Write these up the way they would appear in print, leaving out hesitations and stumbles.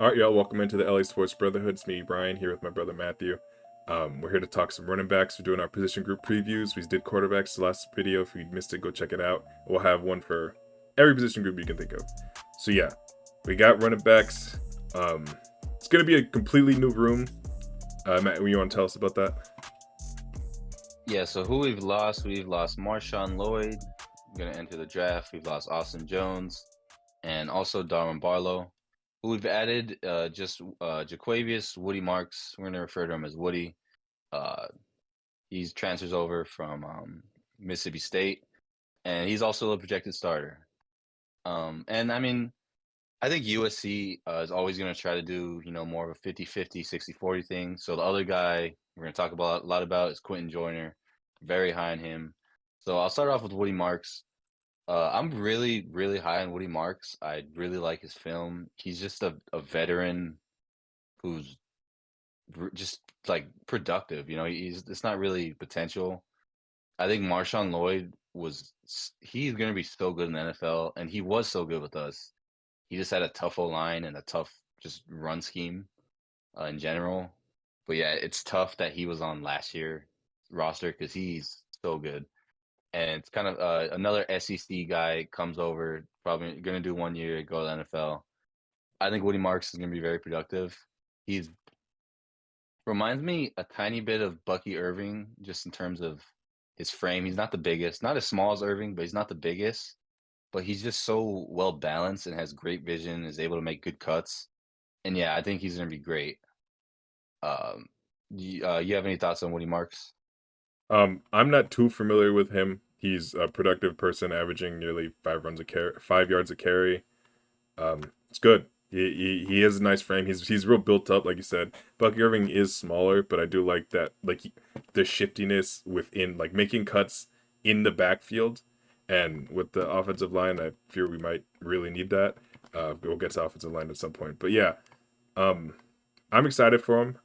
All right, y'all. Welcome into the LA Sports Brotherhood. It's me, Brian, here with my brother Matthew. We're here to talk some running backs. We're doing our position group previews. We did quarterbacks the last video. If you missed it, go check it out. We'll have one for every position group you can think of. So yeah, we got running backs. Um, it's gonna be a completely new room. Matt, you want to tell us about that? Yeah, so who we've lost Marshawn Lloyd, going to enter the draft. We've lost Austin Jones and also Darwin Barlow. Who we've added, just Jaquavius Woody Marks. We're going to refer to him as Woody. Uh, he's transfers over from Mississippi State, and he's also a projected starter. And I mean, I think USC is always going to try to do, more of a 50-50, 60-40 thing. So the other guy we're going to talk about a lot about is Quentin Joyner. Very high on him. So I'll start off with Woody Marks. I'm really, really high on Woody Marks. I really like his film. He's just a veteran who's just like productive. It's not really potential. I think Marshawn Lloyd he's going to be so good in the NFL, and he was so good with us. He just had a tough O-line and a tough just run scheme in general. But yeah, it's tough that he was on last year roster because he's so good. And it's kind of another SEC guy comes over, probably going to do 1 year, go to the NFL. I think Woody Marks is going to be very productive. He's reminds me a tiny bit of Bucky Irving, just in terms of his frame. He's not the biggest, not as small as Irving, but he's not the biggest. But he's just so well balanced and has great vision, is able to make good cuts. And yeah, I think he's going to be great. Um, you have any thoughts on Woody Marks? I'm not too familiar with him. He's a productive person, averaging nearly 5 yards a carry. It's good. He has a nice frame. He's real built up, like you said. Bucky Irving is smaller, but I do like that, like the shiftiness within, like making cuts in the backfield, and with the offensive line, I fear we might really need that. We'll get to offensive line at some point, but yeah, um, I'm excited for him.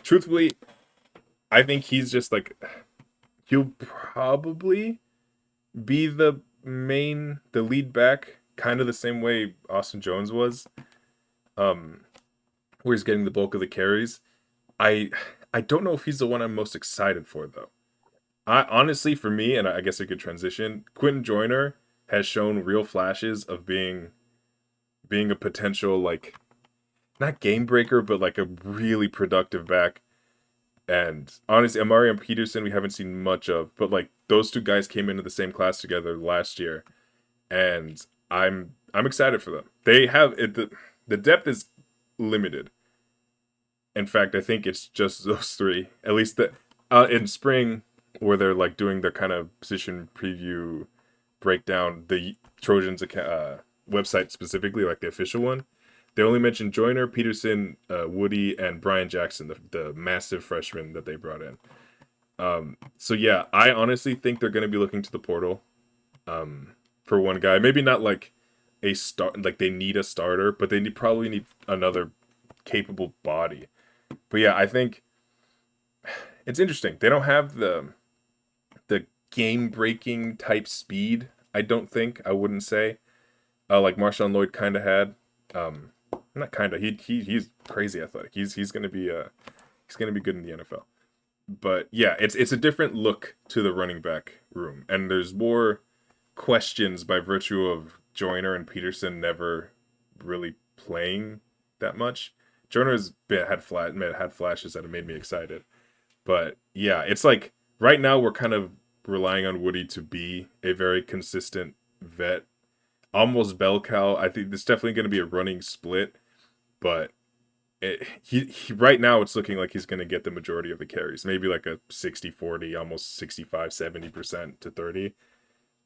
Truthfully, I think he's just like he'll probably be the lead back, kind of the same way Austin Jones was, um, where he's getting the bulk of the carries. I I don't know if he's the one I'm most excited for though. I honestly, for me, and I guess I could transition. Quentin Joyner has shown real flashes of being a potential, like, not game breaker, but like a really productive back. And honestly, Amari and Peterson we haven't seen much of, but like those two guys came into the same class together last year, and I'm excited for them. They have it. The depth is limited. In fact, I think it's just those three. At least in spring, where they're like doing their kind of position preview breakdown, the Trojans website specifically, like the official one. They only mentioned Joyner, Peterson, Woody, and Brian Jackson, the massive freshman that they brought in. So yeah, I honestly think they're going to be looking to the portal, for one guy. Maybe not like a start, like they need a starter, but probably need another capable body. But yeah, I think it's interesting. They don't have the game breaking type speed. I don't think. I wouldn't say. Like Marshawn Lloyd kind of had. Not kind of. He's crazy athletic. He's gonna be good in the NFL. But yeah, it's a different look to the running back room, and there's more questions by virtue of Joyner and Peterson never really playing that much. Joyner's had flashes that have made me excited, but yeah, it's like right now we're kind of relying on Woody to be a very consistent vet, almost bell cow. I think it's definitely going to be a running split, but he right now it's looking like he's going to get the majority of the carries, maybe like a 60-40, almost 65-70% to 30.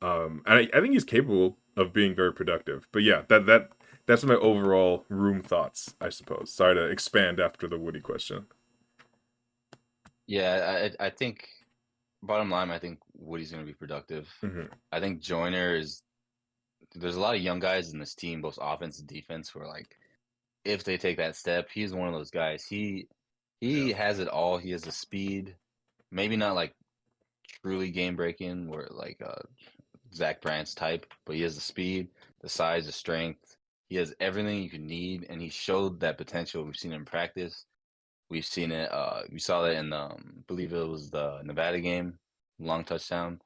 And I think he's capable of being very productive. But yeah, that's my overall room thoughts, I suppose. Sorry to expand after the Woody question. Yeah, I think bottom line, I think Woody's going to be productive. Hmm. I think Joyner is. There's a lot of young guys in this team, both offense and defense, who are like, if they take that step, he's one of those guys. He Yeah. has it all. He has the speed, maybe not like truly game breaking, where like Zach Brandt's type, but he has the speed, the size, the strength. He has everything you can need, and he showed that potential. We've seen it in practice. We've seen it. We saw that in believe it was the Nevada game, long touchdown.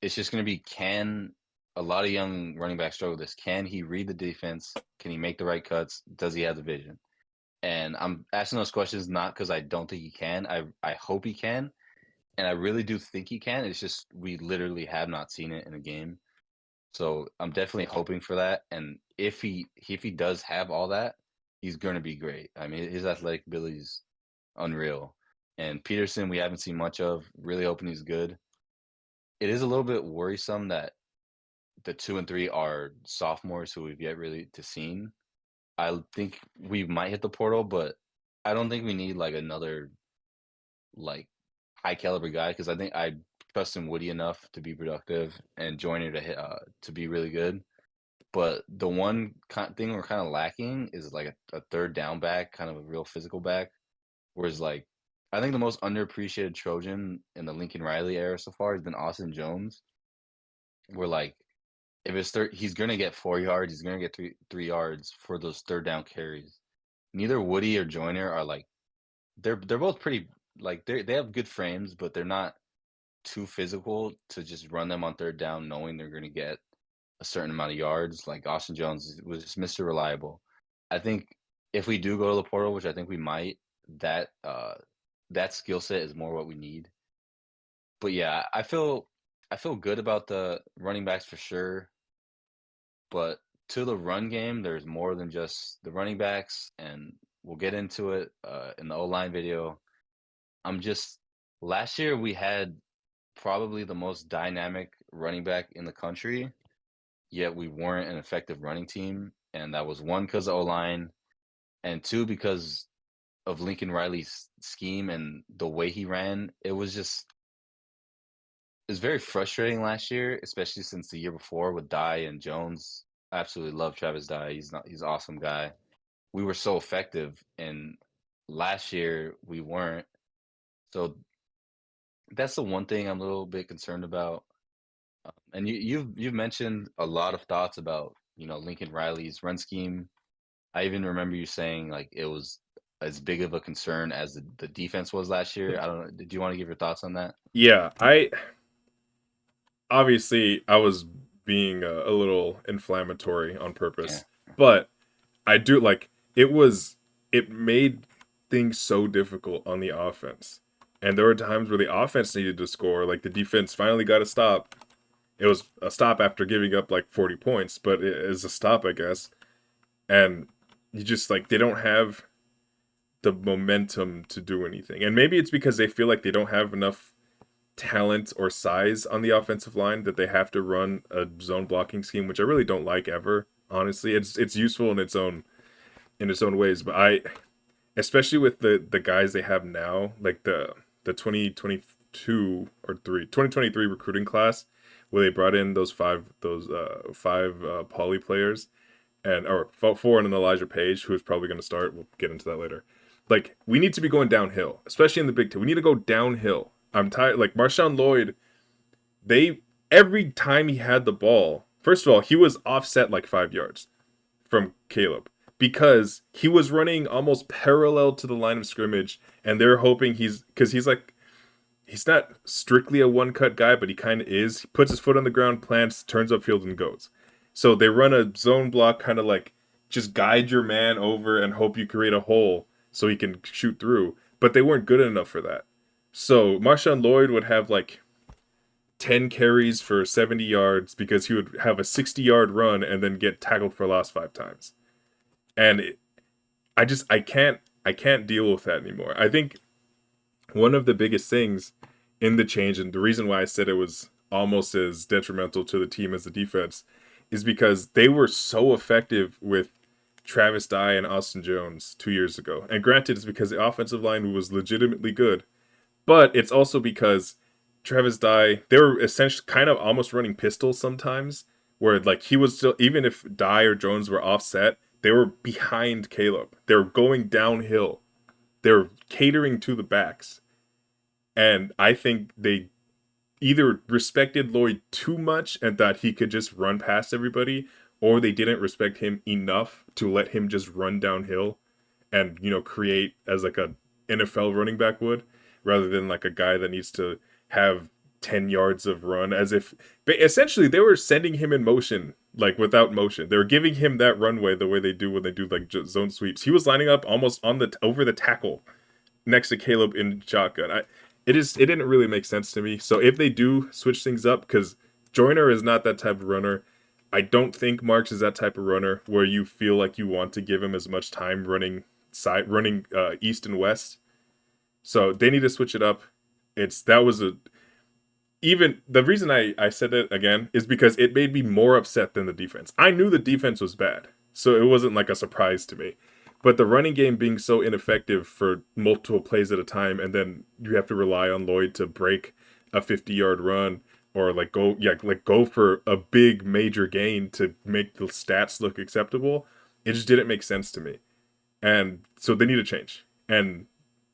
It's just going to be, can a lot of young running backs struggle with this? Can he read the defense? Can he make the right cuts? Does he have the vision? And I'm asking those questions not because I don't think he can. I hope he can, and I really do think he can. It's just we literally have not seen it in a game. So I'm definitely hoping for that. And if he does have all that, he's going to be great. I mean, his athletic ability is unreal. And Peterson, we haven't seen much of. Really hoping he's good. It is a little bit worrisome that the 2 and 3 are sophomores who we've yet really to seen. I think we might hit the portal, but I don't think we need like another like high caliber guy because I think I trust in Woody enough to be productive and Joyner to hit to be really good. But the one thing we're kind of lacking is like a third down back, kind of a real physical back. Whereas like I think the most underappreciated Trojan in the Lincoln Riley era so far has been Austin Jones. Where like if it's he's gonna get 4 yards, he's gonna get three yards for those third down carries. Neither Woody or Joyner are like they're both pretty like they have good frames, but they're not too physical to just run them on third down, knowing they're gonna get a certain amount of yards. Like Austin Jones was just Mr. Reliable. I think if we do go to the portal, which I think we might, that that skill set is more what we need. But yeah, I feel good about the running backs for sure. But to the run game, there's more than just the running backs, and we'll get into it in the O-line video. I'm just last year we had probably the most dynamic running back in the country, yet we weren't an effective running team, and that was one because of O-line, and two because of Lincoln Riley's scheme and the way he ran. It was very frustrating last year, especially since the year before with Dye and Jones. I absolutely love Travis Dye. He's an awesome guy. We were so effective, and last year we weren't. So that's the one thing I'm a little bit concerned about. And you've mentioned a lot of thoughts about Lincoln Riley's run scheme. I even remember you saying like it was as big of a concern as the defense was last year. I don't know. Did you want to give your thoughts on that? Yeah, I obviously I was being a little inflammatory on Yeah. purpose, but I do like it made things so difficult on the offense. And there were times where the offense needed to score, like the defense finally got a stop. It was a stop after giving up like 40 points, but it is a stop, I guess. And you just like they don't have the momentum to do anything. And maybe it's because they feel like they don't have enough talent or size on the offensive line that they have to run a zone blocking scheme, which I really don't like ever. Honestly, it's useful in its own ways, but I especially with the guys they have now, like the 2022 or 2023 recruiting class where they brought in those five poly players and or four and an Elijah Page who's probably going to start. We'll get into that later. Like we need to be going downhill, especially in the Big Ten. We need to go downhill. I'm tired. Like Marshawn Lloyd, they every time he had the ball, first of all, he was offset like 5 yards from Caleb because he was running almost parallel to the line of scrimmage, and they're hoping because he's like he's not strictly a one cut guy, but he kind of is. He puts his foot on the ground, plants, turns upfield, and goes. So they run a zone block, kind of like just guide your man over and hope you create a hole so he can shoot through. But they weren't good enough for that. So Marshawn Lloyd would have like 10 carries for 70 yards because he would have a 60-yard run and then get tackled for loss 5 times. And I can't deal with that anymore. I think one of the biggest things in the change and the reason why I said it was almost as detrimental to the team as the defense is because they were so effective with Travis Dye and Austin Jones 2 years ago. And granted, it's because the offensive line was legitimately good, but it's also because Travis Dye, they were essentially kind of almost running pistols sometimes, where like he was still, even if Dye or Jones were offset, they were behind Caleb. They were going downhill. They were catering to the backs. And I think they either respected Lloyd too much and thought he could just run past everybody, or they didn't respect him enough to let him just run downhill and create as like a NFL running back would, rather than like a guy that needs to have 10 yards of run, as if essentially they were sending him in motion, like without motion. They were giving him that runway the way they do when they do like zone sweeps. He was lining up almost on the over the tackle next to Caleb in shotgun. It didn't really make sense to me. So if they do switch things up, because Joyner is not that type of runner, I don't think Marks is that type of runner where you feel like you want to give him as much time running east and west. So they need to switch it up. It's that was a even the reason I said it again is because it made me more upset than the defense. I knew the defense was bad, so it wasn't like a surprise to me. But the running game being so ineffective for multiple plays at a time, and then you have to rely on Lloyd to break a 50-yard run or go for a big major gain to make the stats look acceptable. It just didn't make sense to me, and so they need to change. And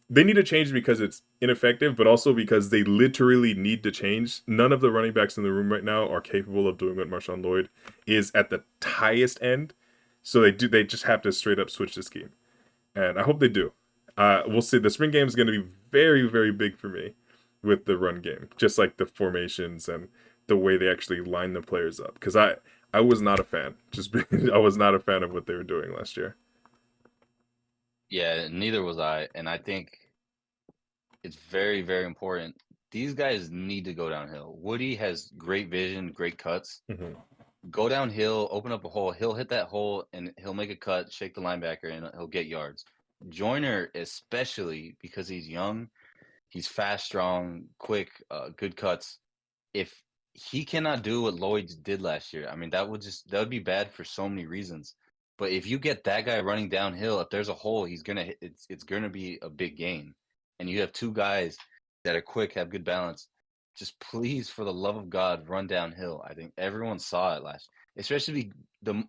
they need to change because it's ineffective, but also because they literally need to change. None of the running backs in the room right now are capable of doing what Marshawn Lloyd is at the highest end. So they do. They just have to straight up switch the scheme, and I hope they do. We'll see. The spring game is going to be very, very big for me with the run game, just like the formations and the way they actually line the players up. Because I was not a fan. I was not a fan of what they were doing last year. Yeah, neither was I. And I think it's very, very important. These guys need to go downhill. Woody has great vision, great cuts. Mm-hmm. Go downhill, open up a hole. He'll hit that hole and he'll make a cut, shake the linebacker, and he'll get yards. Joyner, especially because he's young, he's fast, strong, quick, good cuts. If he cannot do what Lloyd did last year, I mean, that would be bad for so many reasons. But if you get that guy running downhill, if there's a hole, he's gonna hit, it's gonna be a big gain. And you have two guys that are quick, have good balance. Just please, for the love of God, run downhill. I think everyone saw it last, especially the.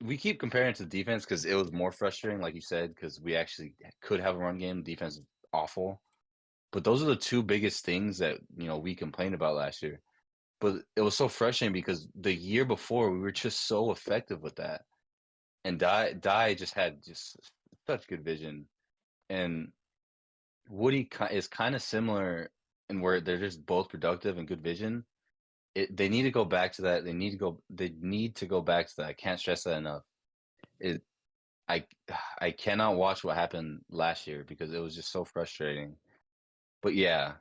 We keep comparing it to the defense because it was more frustrating, like you said, because we actually could have a run game. Defense is awful. But those are the two biggest things that we complained about last year. But it was so frustrating because the year before we were just so effective with that, and Die just had just such good vision, and Woody is kind of similar in where they're just both productive and good vision. They need to go back to that. They need to go. They need to go back to that. I can't stress that enough. It I I cannot watch what happened last year because it was just so frustrating. But yeah,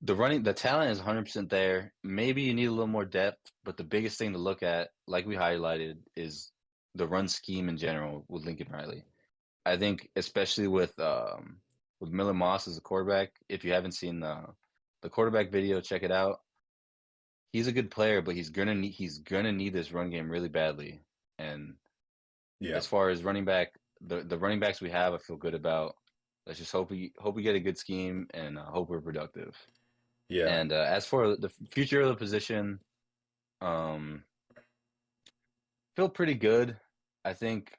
the talent is 100% there. Maybe you need a little more depth, but the biggest thing to look at, like we highlighted, is the run scheme in general with Lincoln Riley. I think especially with Miller Moss as a quarterback, if you haven't seen the quarterback video, check it out. He's a good player, but he's gonna need this run game really badly. And Yeah, as far as running back, the running backs we have, I feel good about. Let's just hope we get a good scheme and hope we're productive. yeah, And as for the future of the position, um, feel pretty good. I think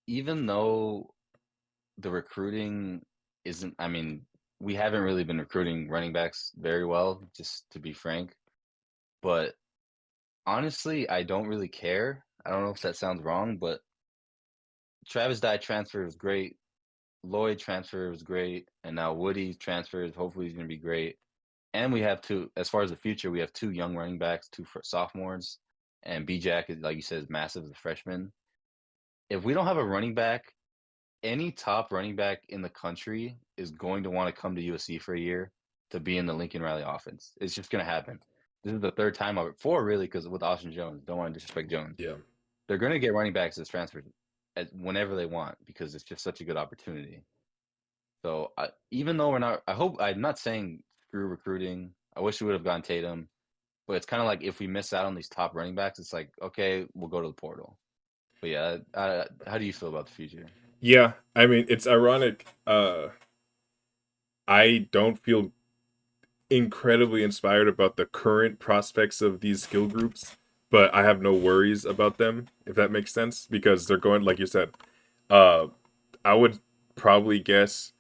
even though the recruiting isn't, I mean, we haven't really been recruiting running backs very well, just to be frank. But honestly, I don't really care. I don't know if that sounds wrong, but Travis Dye transfer was great. Lloyd transfer was great, and now Woody transfers. Hopefully, he's going to be great. And we have two, as far as the future, we have two young running backs, two sophomores, and B Jack, like you said, is massive as a freshman. If we don't have a running back, any top running back in the country is going to want to come to USC for a year to be in the Lincoln Riley offense. It's just going to happen. This is the third time, four really, because with Austin Jones, don't want to disrespect Jones. yeah. They're going to get running backs as transfers whenever they want because it's just such a good opportunity. So even though I'm not saying screw recruiting. I wish we would have gone Tatum, but it's kind of like if we miss out on these top running backs, it's like okay, we'll go to the portal. But yeah, how do you feel about the future? Yeah, I mean, it's ironic. I don't feel incredibly inspired about the current prospects of these skill groups, but I have no worries about them, if that makes sense, because they're going, like you said, uh, I would probably guess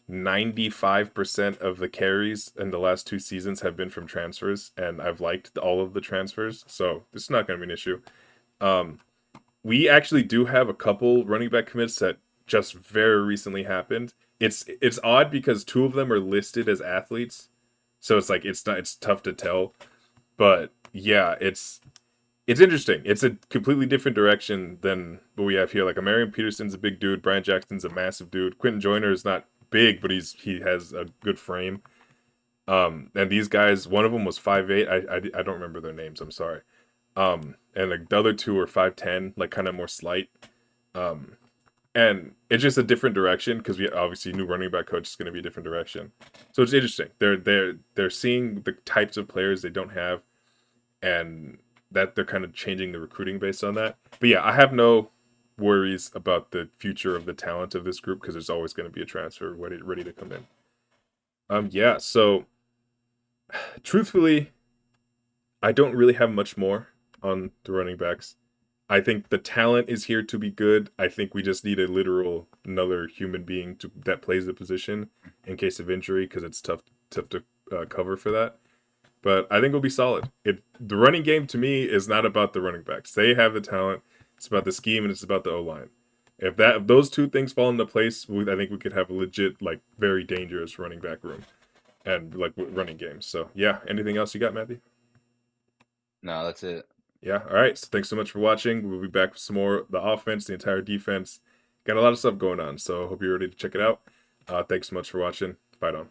95% of the carries in the last two seasons have been from transfers, and I've liked all of the transfers, so it's not going to be an issue. Um, we actually do have a couple running back commits that just very recently happened. It's odd because two of them are listed as athletes, so it's like it's tough to tell. But yeah, it's interesting. It's a completely different direction than what we have here. Like Marion Peterson's a big dude, Brian Jackson's a massive dude. Quentin Joyner is not big, but he has a good frame. And these guys, one of them was 5'8". I don't remember their names. I'm sorry. And like the other two are 5'10", like kind of more slight. Um, and it's just a different direction because we obviously new running back coach is going to be a different direction. So it's interesting. They're seeing the types of players they don't have, and that they're kind of changing the recruiting based on that. But yeah, I have no worries about the future of the talent of this group because there's always going to be a transfer ready to come in. Yeah. So truthfully, I don't really have much more on the running backs. I think the talent is here to be good. I think we just need a literal another human being to that plays the position in case of injury because it's tough to cover for that. But I think we'll be solid. The running game to me is not about the running backs. They have the talent. It's about the scheme and it's about the O line. If those two things fall into place, I think we could have a legit like very dangerous running back room and like running games. So yeah, anything else you got, Matthew? No, that's it. Yeah. All right. So thanks so much for watching. We'll be back with some more the offense, the entire defense. Got a lot of stuff going on. So hope you're ready to check it out. Thanks so much for watching. Fight on.